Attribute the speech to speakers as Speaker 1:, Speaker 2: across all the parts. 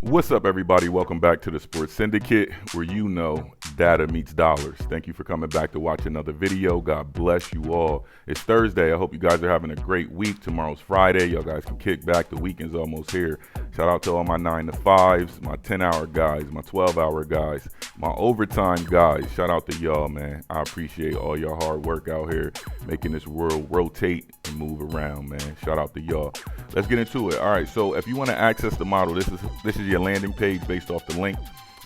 Speaker 1: What's up, everybody? Welcome back to the Sports Syndicate, where you know data meets dollars. Thank you for coming back to watch another video. God bless you all. It's Thursday. I hope you guys are having a great week. Tomorrow's Friday. Y'all guys can kick back. The weekend's almost here. Shout out to all my 9 to 5s, my 10-hour guys, my 12-hour guys, my overtime guys. Shout out to y'all, man. I appreciate all your hard work out here, making this world rotate and move around, man. Shout out to y'all. Let's get into it. All right, so if you want to access the model, this is your landing page based off the link.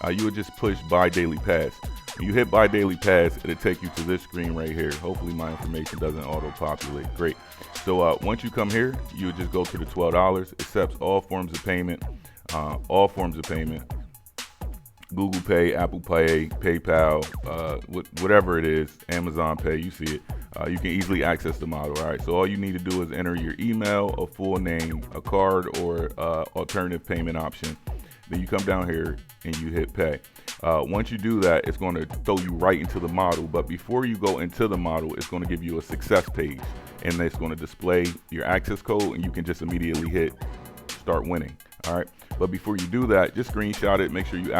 Speaker 1: You would just push buy daily pass. When you hit buy daily pass, it'll take you to this screen right here. Hopefully my information doesn't auto-populate. Great. So once you come here, you would just go to the $12. Accepts all forms of payment. Google Pay, Apple Pay, PayPal, whatever it is, Amazon Pay, you see it. You can easily access the model. All right, so all you need to do is enter your email, a full name, a card, or alternative payment option. Then you come down here and you hit pay. Once you do that, it's going to throw you right into the model. But before you go into the model, it's going to give you a success page, and it's going to display your access code, and you can just immediately hit start winning. All right, but before you do that, just screenshot it. Make sure you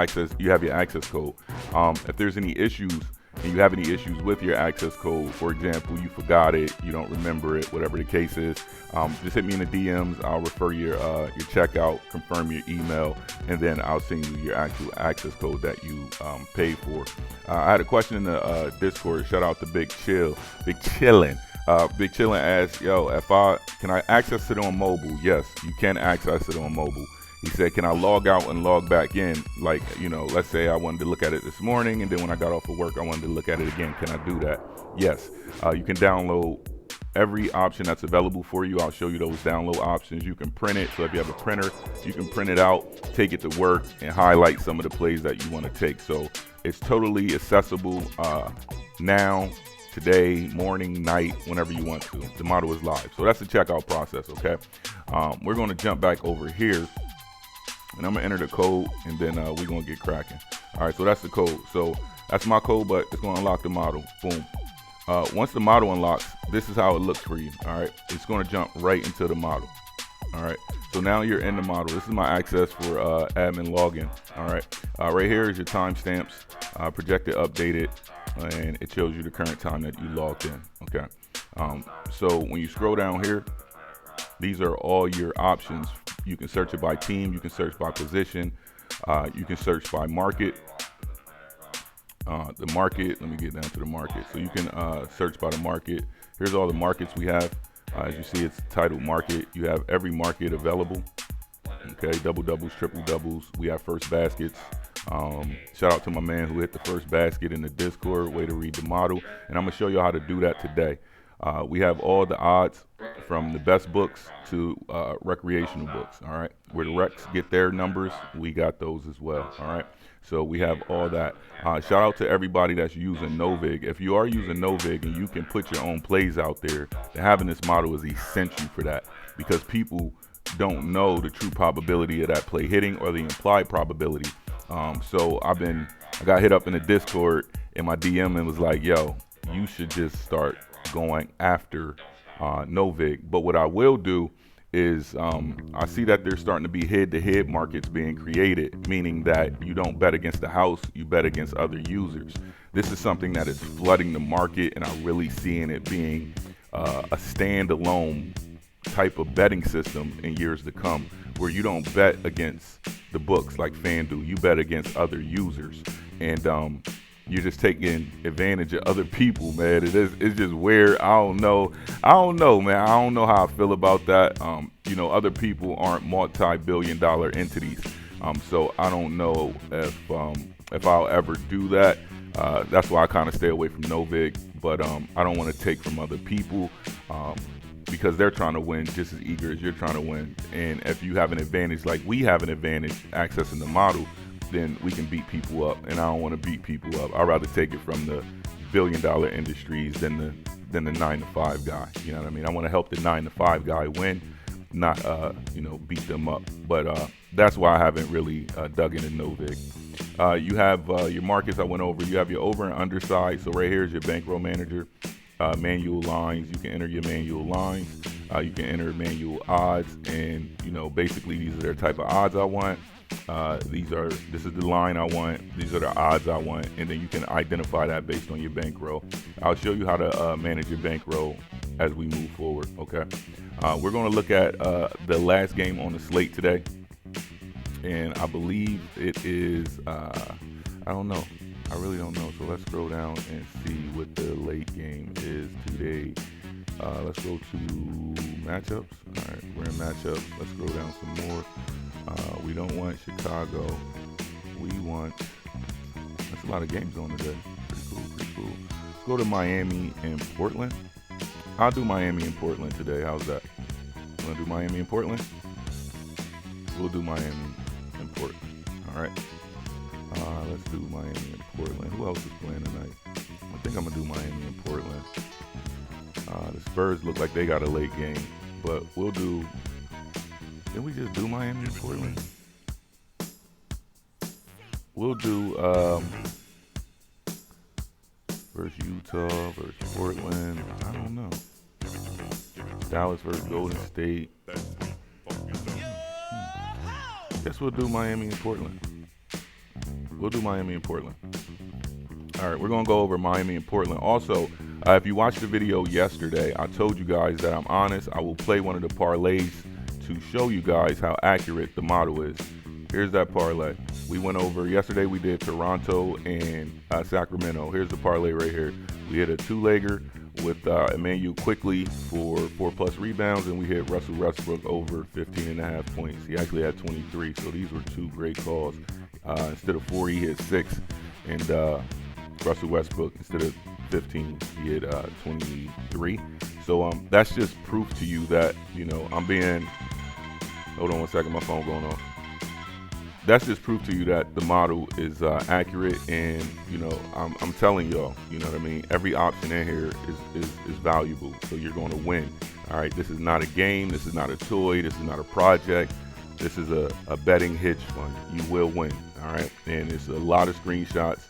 Speaker 1: have your access code. If there's any issues and you have any issues with your access code, for example, you forgot it, you don't remember it, whatever the case is, just hit me in the DMs. I'll refer your checkout, confirm your email, and then I'll send you your actual access code that you paid for. I had a question in the Discord. Shout out to Big Chillin'. Big Chillin' asked, can I access it on mobile? Yes, you can access it on mobile. He said, can I log out and log back in? Like, let's say I wanted to look at it this morning, and then when I got off of work, I wanted to look at it again. Can I do that? Yes. You can download every option that's available for you. I'll show you those download options. You can print it. So if you have a printer, you can print it out, take it to work, and highlight some of the plays that you want to take. So it's totally accessible now, today, morning, night, whenever you want to. The model is live. So that's the checkout process, okay? We're going to jump back over here, and I'm going to enter the code, and then we're going to get cracking. All right, so that's the code. So that's my code, but it's going to unlock the model. Boom. Once the model unlocks, this is how it looks for you. All right, it's going to jump right into the model. All right, so now you're in the model. This is my access for admin login. All right, right here is your timestamps, projected, updated, and it shows you the current time that you logged in. Okay, so when you scroll down here, these are all your options. You can search it by team, you can search by position, you can search by market. The market, let me get down to the market. So you can search by the market. Here's all the markets we have. As you see, it's titled market. You have every market available. Okay, double doubles, triple doubles. We have first baskets. Shout out to my man who hit the first basket in the Discord. Way to read the model. And I'm gonna show you how to do that today. We have all the odds from the best books to recreational books. All right, where the recs get their numbers, we got those as well. All right, so we have all that. Shout out to everybody that's using Novig. If you are using Novig and you can put your own plays out there, then having this model is essential for that, because people don't know the true probability of that play hitting or the implied probability. So I got hit up in the Discord in my DM and was like, yo, you should just start going after Novig. But what I will do is I see that there's starting to be head-to-head markets being created, meaning that you don't bet against the house, you bet against other users. This is something that is flooding the market, and I'm really seeing it being a standalone type of betting system in years to come, where you don't bet against the books like FanDuel, you bet against other users, and you're just taking advantage of other people, man. It's just weird. I don't know, man. I don't know how I feel about that. Other people aren't multi-billion-dollar entities, so I don't know if I'll ever do that. That's why I kind of stay away from Novig. But I don't want to take from other people, because they're trying to win just as eager as you're trying to win. And if you have an advantage, like we have an advantage accessing the model, then we can beat people up, and I don't want to beat people up. I'd rather take it from the billion-dollar industries than the 9 to 5 guy. You know what I mean? I want to help the 9 to 5 guy win, not beat them up. But that's why I haven't really dug into Novig. You have your markets I went over. You have your over and under side. So right here is your bankroll manager. Manual lines. You can enter your manual lines. You can enter manual odds, and basically these are their type of odds I want. This is the line I want. These are the odds I want, and then you can identify that based on your bankroll. I'll show you how to manage your bankroll as we move forward. Okay, we're going to look at the last game on the slate today, and I believe it is. I don't know. I really don't know. So let's scroll down and see what the late game is today. Let's go to matchups. All right, we're in matchups. Let's scroll down some more. We don't want Chicago. We want. That's a lot of games on today. Pretty cool. Pretty cool. Let's go to Miami and Portland. I'll do Miami and Portland today. How's that? You want to do Miami and Portland? We'll do Miami and Portland. All right. Let's do Miami and Portland. Who else is playing tonight? I think I'm gonna do Miami and Portland. The Spurs look like they got a late game, but we'll do. Didn't we just do Miami and Portland? We'll do versus Utah versus Portland. I don't know. Dallas versus Golden State. Guess we'll do Miami and Portland. We'll do Miami and Portland. All right, we're going to go over Miami and Portland. Also, if you watched the video yesterday, I told you guys that I'm honest. I will play one of the parlays to show you guys how accurate the model is. Here's that parlay. We went over, yesterday we did Toronto and Sacramento. Here's the parlay right here. We hit a two-legger with Emmanuel Quickly for 4+ rebounds, and we hit Russell Westbrook over 15.5 points. He actually had 23, so these were two great calls. Instead of 4, he hit 6, and Russell Westbrook, instead of 15, he hit 23. So that's just proof to you that, you know, I'm being, hold on one second, my phone going off. That's just proof to you that the model is accurate, and, you know, I'm telling y'all, you know what I mean? Every option in here is valuable, so you're going to win. All right, this is not a game, this is not a toy, this is not a project. This is a betting hedge fund. You will win, all right? And it's a lot of screenshots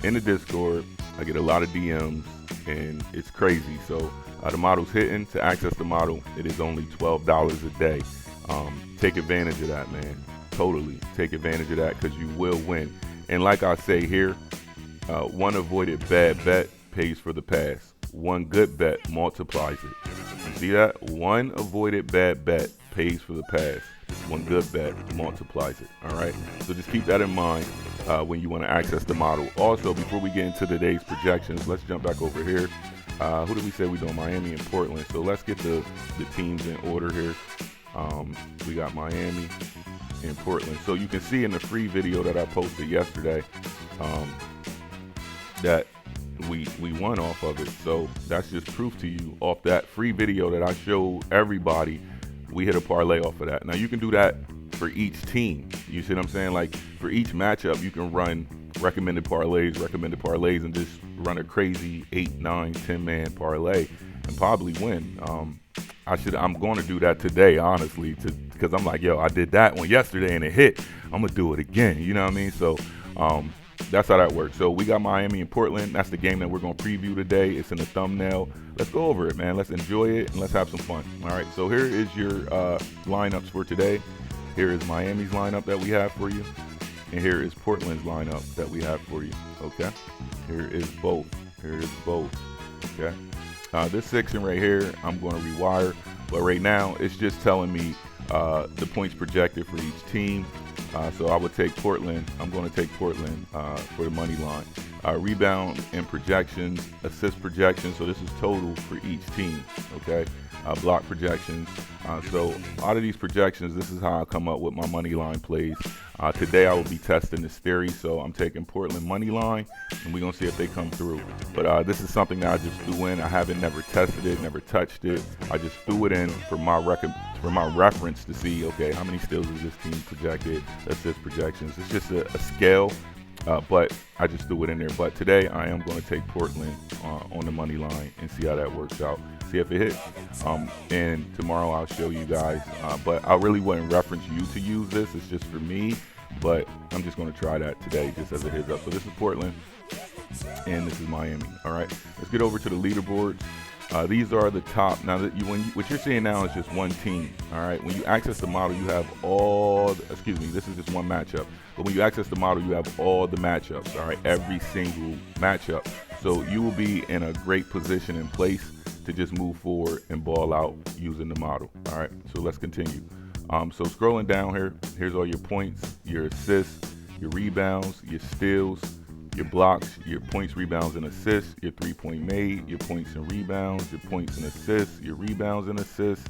Speaker 1: in the Discord. I get a lot of DMs, and it's crazy. So the model's hitting. To access the model, it is only $12 a day. Take advantage of that, man. Totally take advantage of that, because you will win. And like I say here, one avoided bad bet pays for the pass. One good bet multiplies it. You see that? One avoided bad bet pays for the pass. One good bet multiplies it. All right. So just keep that in mind when you want to access the model. Also, before we get into today's projections, let's jump back over here. Who did we say we doing? Miami and Portland. So let's get the teams in order here. We got Miami and Portland. So you can see in the free video that I posted yesterday that we won off of it. So that's just proof to you off that free video that I showed everybody. We hit a parlay off of that. Now you can do that for each team. You see what I'm saying? Like for each matchup, you can run recommended parlays, and just run a crazy 8, 9, 10-man parlay and probably win. I'm going to do that today, honestly, because I'm like, yo, I did that one yesterday and it hit. I'm gonna do it again. You know what I mean? So that's how that works. So we got Miami and Portland. That's the game that we're going to preview today. It's in the thumbnail. Let's go over it, man. Let's enjoy it, and let's have some fun. All right, so here is your lineups for today. Here is Miami's lineup that we have for you, and here is Portland's lineup that we have for you, okay? Here is both. Okay? This section right here, I'm going to rewire, but right now it's just telling me the points projected for each team. So I would take Portland. I'm going to take Portland for the money line. Rebound and projections, assist projections. So this is total for each team, okay? Block projections. So out of these projections, this is how I come up with my money line plays. Today I will be testing this theory, so I'm taking Portland money line, and we're gonna see if they come through. But this is something that I just threw in. I haven't never tested it, never touched it. I just threw it in for my reference to see, okay, how many steals is this team projected? Assist projections. It's just a scale, but I just threw it in there. But today I am going to take Portland on the money line and see how that works out. See if it hits. And tomorrow I'll show you guys. But I really wouldn't reference you to use this. It's just for me. But I'm just going to try that today just as a heads up. So this is Portland and this is Miami. All right. Let's get over to the leaderboards. These are the top. Now that what you're seeing now is just one team. All right. When you access the model, you have this is just one matchup. But when you access the model, you have all the matchups. All right. Every single matchup. So you will be in a great position and place to just move forward and ball out using the model. All right. So let's continue. So scrolling down here, here's all your points, your assists, your rebounds, your steals, your blocks, your points, rebounds, and assists, your three-point made, your points and rebounds, your points and assists, your rebounds and assists.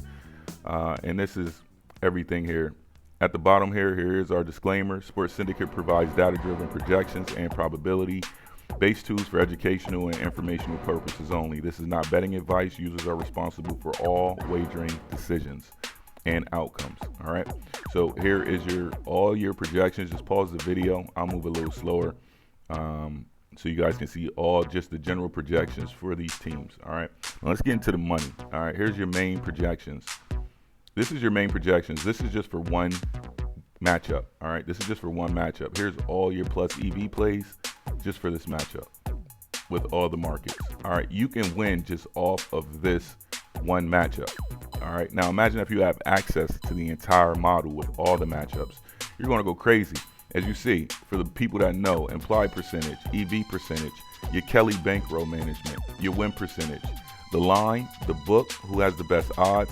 Speaker 1: And this is everything here. At the bottom here's our disclaimer. Sports Syndicate provides data-driven projections and probability-based tools for educational and informational purposes only. This is not betting advice. Users are responsible for all wagering decisions and outcomes. All right. So here is all your projections. Just pause the video. I'll move a little slower. So you guys can see just the general projections for these teams. All right, now let's get into the money. All right, here's your main projections. This is your main projections. This is just for one matchup. All right, this is just for one matchup. Here's all your plus EV plays just for this matchup with all the markets. All right, you can win just off of this one matchup. All right, now imagine if you have access to the entire model with all the matchups. You're going to go crazy. As you see, for the people that know, implied percentage, EV percentage, your Kelly bankroll management, your win percentage, the line, the book, who has the best odds,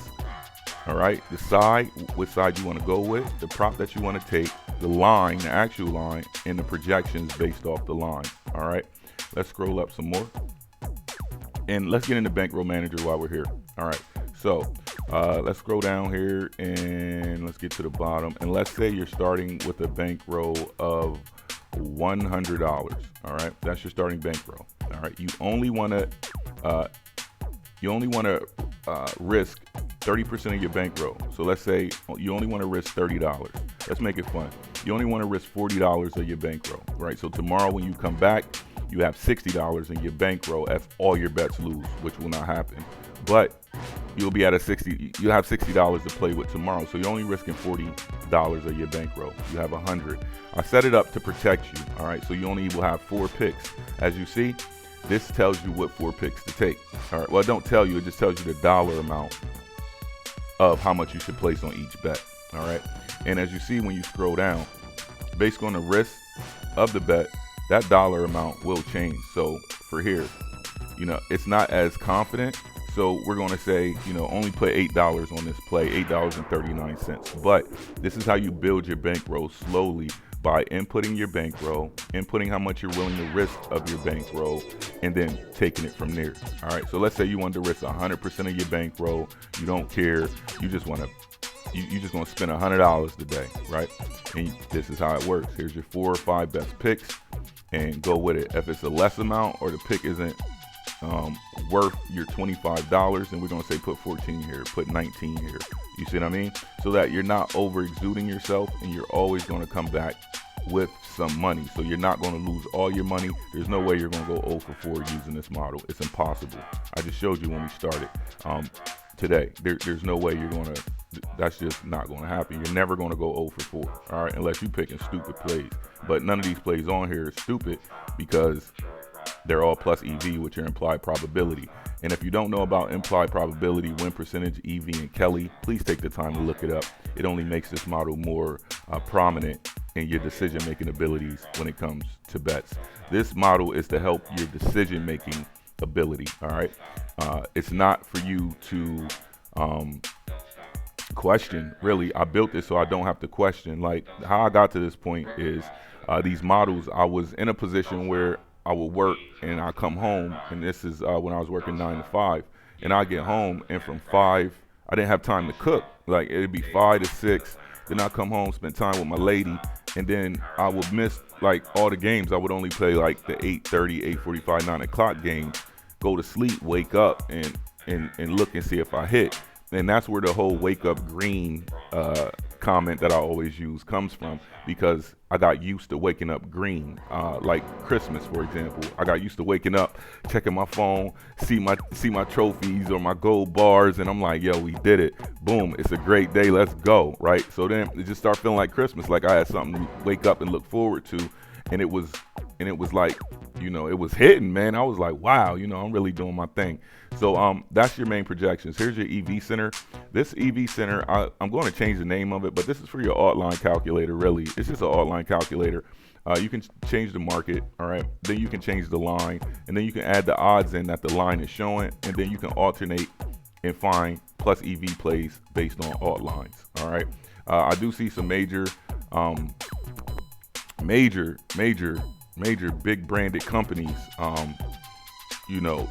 Speaker 1: all right, the side, which side you want to go with, the prop that you want to take, the line, the actual line, and the projections based off the line, all right? Let's scroll up some more. And let's get into bankroll manager while we're here. All right, so let's scroll down here and let's get to the bottom. And let's say you're starting with a bankroll of $100. All right, that's your starting bankroll. All right, you only want to risk 30% of your bankroll. So let's say you only want to risk $30. Let's make it fun. You only want to risk $40 of your bankroll, right? So tomorrow when you come back, you have $60 in your bankroll if all your bets lose, which will not happen. But you'll be at you'll have $60 to play with tomorrow. So you're only risking $40 of your bankroll. You have 100. I set it up to protect you. All right. So you only will have 4 picks. As you see, this tells you what 4 picks to take. All right. Well, it don't tell you. It just tells you the dollar amount of how much you should place on each bet. All right. And as you see, when you scroll down, based on the risk of the bet, that dollar amount will change. So for here, it's not as confident. So we're going to say, only put $8 on this play, $8.39. But this is how you build your bankroll slowly by inputting your bankroll, inputting how much you're willing to risk of your bankroll, and then taking it from there. All right. So let's say you want to risk 100% of your bankroll. You don't care. You just want to. You just going to spend $100 today, right? And this is how it works. Here's your 4 or 5 best picks, and go with it. If it's a less amount or the pick isn't worth your $25, then we're going to say put 14 here, put 19 here. You see what I mean? So that you're not over exuding yourself, and you're always going to come back with some money. So you're not going to lose all your money. There's no way you're going to go 0 for 4 using this model. It's impossible. I just showed you when we started today. There's no way you're going to. That's just not going to happen. You're never going to go 0 for 4, all right, unless you're picking stupid plays. But none of these plays on here are stupid because they're all plus EV, which are implied probability. And if you don't know about implied probability, win percentage, EV, and Kelly, please take the time to look it up. It only makes this model more prominent in your decision-making abilities when it comes to bets. This model is to help your decision-making ability, all right? It's not for you to question, really. I built this so I don't have to question. Like, how I got to this point is these models, I was in a position where I would work and I come home, and this is when I was working 9 to 5, and I get home, and from 5, I didn't have time to cook. Like, it'd be 5 to 6, then I come home, spend time with my lady, and then I would miss like all the games. I would only play like the 8:30, 8:45, 9 o'clock games, go to sleep, wake up, and look and see if I hit. And that's where the whole wake up green comment that I always use comes from, because I got used to waking up green. Like Christmas, for example, I got used to waking up, checking my phone, see my trophies or my gold bars, and I'm like, yo, we did it. Boom, it's a great day, let's go, right? So then it just started feeling like Christmas, like I had something to wake up and look forward to. And and it was like, you know, it was hitting, man. I was like, wow, you know, I'm really doing my thing. So that's your main projections. Here's your EV center. This EV center, I'm going to change the name of it, but this is for your alt line calculator, really. It's just an alt line calculator. You can change the market, all right? Then you can change the line, and then you can add the odds in that the line is showing, and then you can alternate and find plus EV plays based on alt lines, all right? I do see some major big branded companies, you know,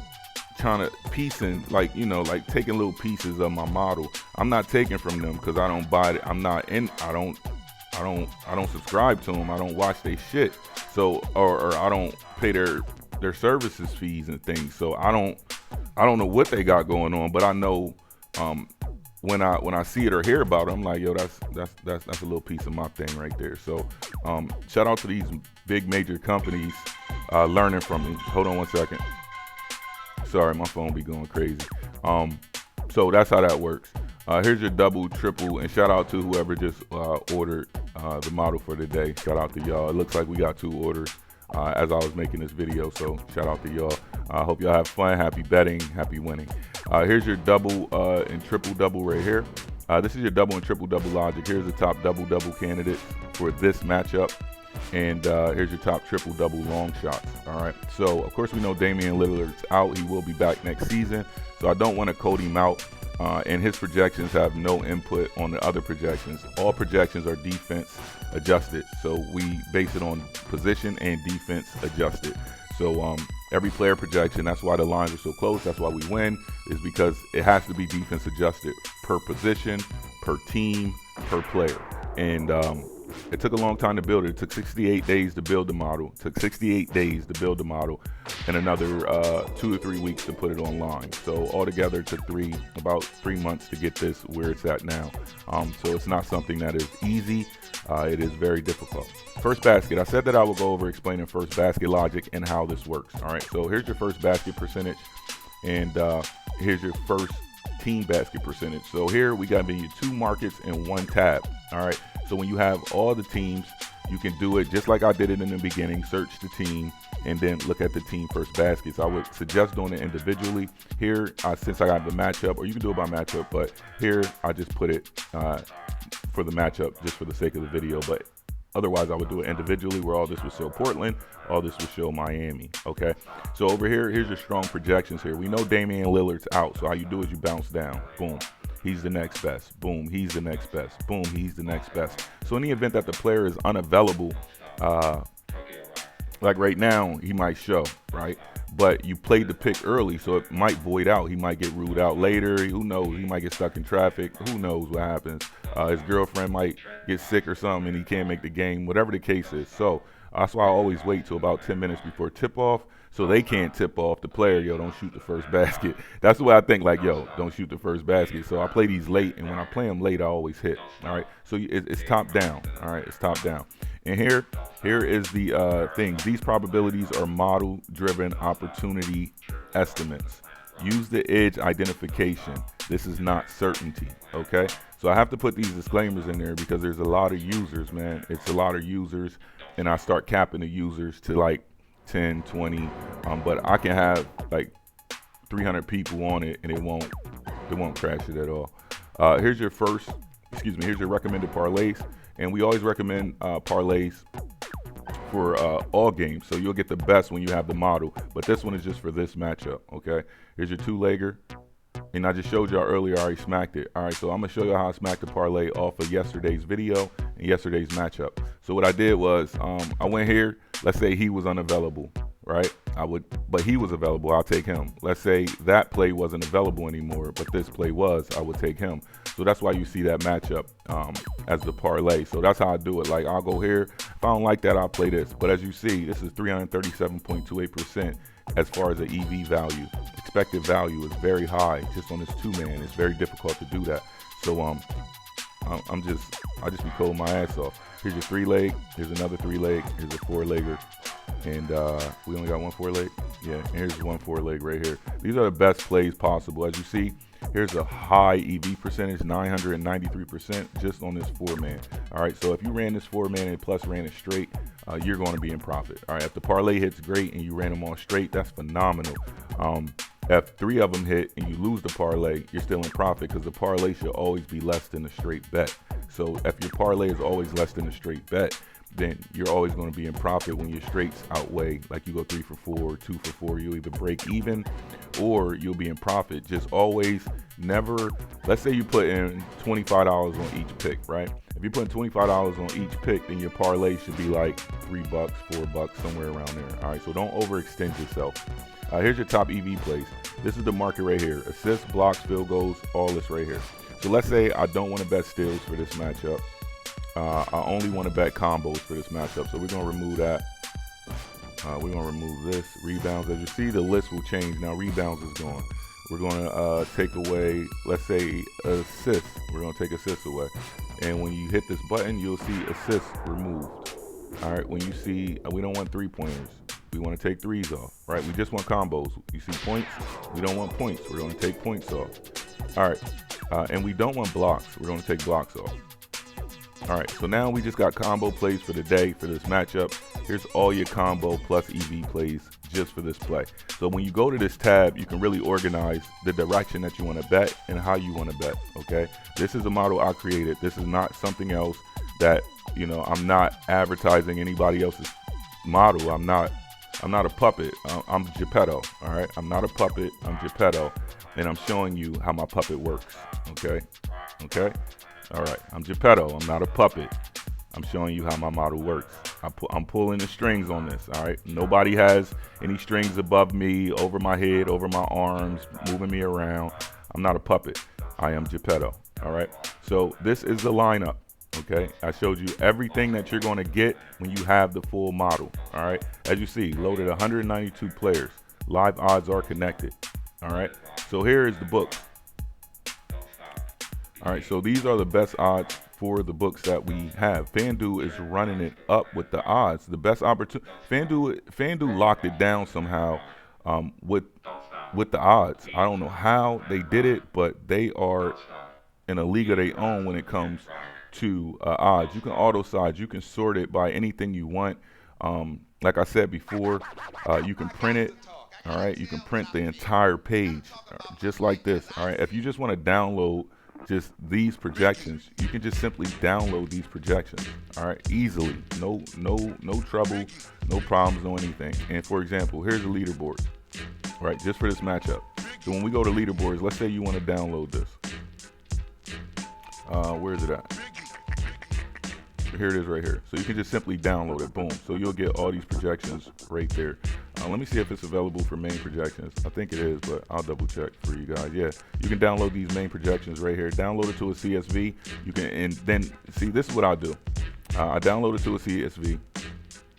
Speaker 1: trying to piecing, like, you know, like taking little pieces of my model. I'm not taking from them because I don't buy it. I don't subscribe to them. I don't watch their shit. So, or I don't pay their services fees and things. So I don't know what they got going on, but I know, when I see it or hear about it, I'm like, yo, that's a little piece of my thing right there. So shout out to these big major companies learning from me. Hold on one second. Sorry, my phone be going crazy. So that's how that works. Here's your double, triple, and shout out to whoever just ordered the model for today. Shout out to y'all. It looks like we got 2 orders as I was making this video, so shout out to y'all. I hope y'all have fun. Happy betting, happy winning. Here's your double and triple double right here. This is your double and triple double logic. Here's the top double double candidates for this matchup, and here's your top triple double long shots. All right, so of course we know Damian Lillard's out. He will be back next season, so I don't want to code him out, and his projections have no input on the other projections. All projections are defense adjusted, so we base it on position and defense adjusted. So every player projection, that's why the lines are so close, that's why we win, is because it has to be defense adjusted per position, per team, per player. And it took a long time to build it. It took 68 days to build the model. It took 68 days to build the model, and another 2 or 3 weeks to put it online. So altogether it took about 3 months to get this where it's at now. So it's not something that is easy. It is very difficult. First basket, I said that I will go over explaining first basket logic and how this works. All right, so here's your first basket percentage, and here's your first team basket percentage. So here we got maybe 2 markets and 1 tab. All right, so when you have all the teams, you can do it just like I did it in the beginning. Search the team and then look at the team first baskets. I would suggest doing it individually. Here, since I got the matchup, or you can do it by matchup, but here I just put it for the matchup just for the sake of the video. But otherwise, I would do it individually, where all this would show Portland, all this would show Miami, okay? So over here, here's your strong projections here. We know Damian Lillard's out, so all you do is you bounce down. Boom. He's the next best. Boom. He's the next best. Boom. He's the next best. So in the event that the player is unavailable, like right now, he might show, right? But you played the pick early, so it might void out. He might get ruled out later. Who knows? He might get stuck in traffic. Who knows what happens? His girlfriend might get sick or something, and he can't make the game, whatever the case is. So that's why I always wait till about 10 minutes before tip-off, so they can't tip off the player, yo, don't shoot the first basket. That's the way I think, like, yo, don't shoot the first basket. So I play these late, and when I play them late, I always hit, all right? So it's top down, all right? It's top down. And here is the thing. These probabilities are model-driven opportunity estimates. Use the edge identification. This is not certainty, okay? So I have to put these disclaimers in there because there's a lot of users, man. It's a lot of users, and I start capping the users to like 10, 20, but I can have like 300 people on it, and it won't crash it at all. Here's your recommended parlays, and we always recommend parlays for all games, so you'll get the best when you have the model, but this one is just for this matchup, okay? Here's your 2-legger, and I just showed y'all earlier, I already smacked it. All right, so I'm gonna show you how I smacked the parlay off of yesterday's video and yesterday's matchup. So what I did was, I went here, let's say he was unavailable, right? But he was available, I'll take him. Let's say that play wasn't available anymore, but this play was, I would take him. So that's why you see that matchup as the parlay. So that's how I do it. Like, I'll go here. If I don't like that, I'll play this. But as you see, this is 337.28% as far as the EV value. Expected value is very high just on this 2-man. It's very difficult to do that. So I just be coding my ass off. Here's your 3-leg. Here's another 3-leg. Here's a 4-legger. And we only got 1 4-leg. Yeah, and here's 1 4-leg right here. These are the best plays possible. As you see, Here's a high EV percentage, 993% just on this 4-man. All right, so if you ran this 4-man and plus ran it straight, you're going to be in profit. All right, if the parlay hits great and you ran them all straight, that's phenomenal. If 3 of them hit and you lose the parlay, you're still in profit because the parlay should always be less than the straight bet. So if your parlay is always less than the straight bet, then you're always going to be in profit when your straights outweigh, like you go 3 for 4, 2 for 4, you'll either break even or you'll be in profit. Just always never, let's say you put in $25 on each pick, right? If you put $25 on each pick, then your parlay should be like $3, $4, somewhere around there. All right, so don't overextend yourself. Here's your top EV plays. This is the market right here. Assists, blocks, field goals, all this right here. So let's say I don't want to bet steals for this matchup. I only want to bet combos for this matchup. So we're going to remove that. We're going to remove this. Rebounds. As you see, the list will change. Now rebounds is gone. We're going to take away, let's say, assists. We're going to take assists away. And when you hit this button, you'll see assists removed. All right. When you see, we don't want 3-pointers. We want to take 3s off, right? We just want combos. You see points? We don't want points. We're going to take points off. All right. And we don't want blocks. We're going to take blocks off. All right, so now we just got combo plays for the day for this matchup. Here's all your combo plus EV plays just for this play. So when you go to this tab, you can really organize the direction that you want to bet and how you want to bet, okay? This is a model I created. This is not something else that, you know, I'm not advertising anybody else's model. I'm not a puppet. I'm Geppetto, all right? I'm not a puppet. I'm Geppetto, and I'm showing you how my puppet works, okay? Okay? All right, I'm Geppetto. I'm not a puppet. I'm showing you how my model works. I'm pulling the strings on this, all right? Nobody has any strings above me, over my head, over my arms, moving me around. I'm not a puppet. I am Geppetto, all right? So this is the lineup, okay? I showed you everything that you're going to get when you have the full model, all right? As you see, loaded 192 players. Live odds are connected, all right? So here is the book. All right, so these are the best odds for the books that we have. FanDuel is running it up with the odds. The best opportunity. FanDuel locked it down somehow with the odds. I don't know how they did it, but they are in a league of their own when it comes to odds. You can auto size. You can sort it by anything you want. Like I said before, you can print it. All right, you can print the entire page just like this. All right, if you just want to download just these projections, you can just simply download these projections, all right, easily. No trouble, no problems, no anything. And for example, here's the leaderboard, right, just for this matchup. So when we go to leaderboards, let's say you want to download this. Where is it at? Here it is right here. So you can just simply download it, boom. So you'll get all these projections right there. Let me see if it's available for main projections. I think it is, but I'll double check for you guys. Yeah, you can download these main projections right here. Download it to a CSV. You can, and then see, this is what I'll do. I download it to a CSV,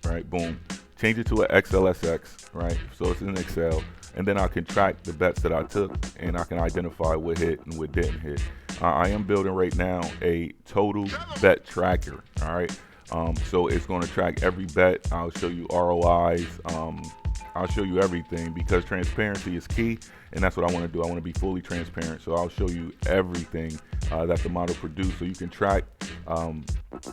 Speaker 1: right? Boom. Change it to an XLSX, right? So it's in Excel. And then I can track the bets that I took, and I can identify what hit and what didn't hit. I am building right now a total bet tracker, all right? So it's going to track every bet. I'll show you ROIs. I'll show you everything because transparency is key, and that's what I want to do. I want to be fully transparent. So I'll show you everything that the model produced, so you can track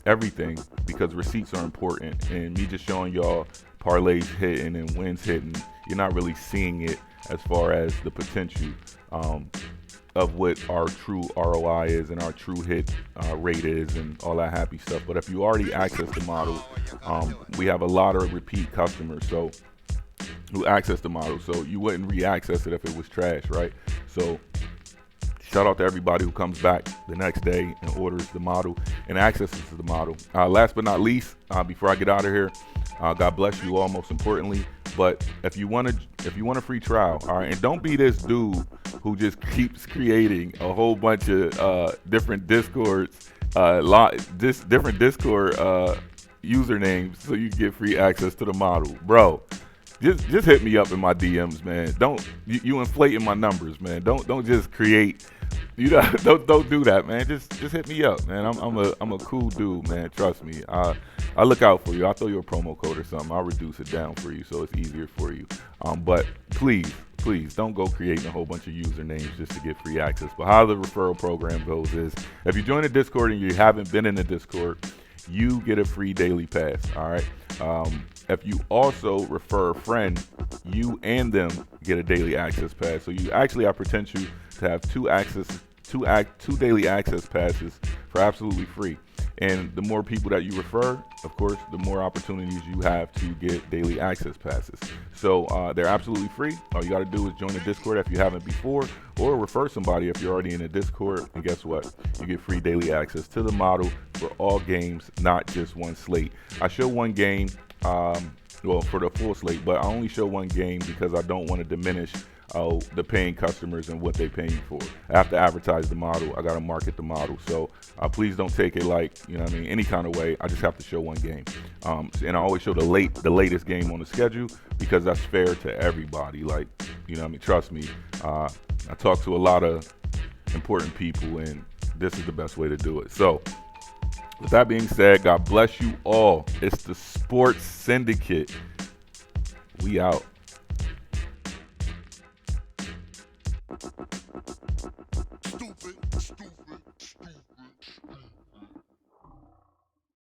Speaker 1: everything because receipts are important. And me just showing y'all parlays hitting and wins hitting, you're not really seeing it as far as the potential of what our true ROI is and our true hit rate is and all that happy stuff. But if you already access the model, we have a lot of repeat customers who access the model, so you wouldn't re-access it if it was trash, right? So shout out to everybody who comes back the next day and orders the model and accesses the model. Last but not least, before I get out of here, God bless you all, most importantly. But if you want a free trial, all right, and don't be this dude who just keeps creating a whole bunch of different Discords, different Discord usernames so you get free access to the model, bro. Just hit me up in my DMs, man. Don't you inflating my numbers, man. Don't just create You know, don't do that, man. Just hit me up, man. I'm a cool dude, man. Trust me. I look out for you. I'll throw you a promo code or something. I'll reduce it down for you so it's easier for you. But please don't go creating a whole bunch of usernames just to get free access. But how the referral program goes is, if you join the Discord and you haven't been in the Discord, you get a free daily pass. All right. If you also refer a friend, you and them get a daily access pass. So you actually have potential to have two daily access passes for absolutely free. And the more people that you refer, of course, the more opportunities you have to get daily access passes. So they're absolutely free. All you got to do is join the Discord if you haven't before, or refer somebody if you're already in the Discord. And guess what? You get free daily access to the model for all games, not just one slate. I show one game, for the full slate, but I only show one game because I don't want to diminish the paying customers and what they paying for. I have to advertise the model. I got to market the model. So please don't take it like, any kind of way. I just have to show one game. And I always show the latest game on the schedule because that's fair to everybody. Like, trust me. I talk to a lot of important people, and this is the best way to do it. So with that being said, God bless you all. It's the Sports Syndicate. We out.
Speaker 2: Stupid.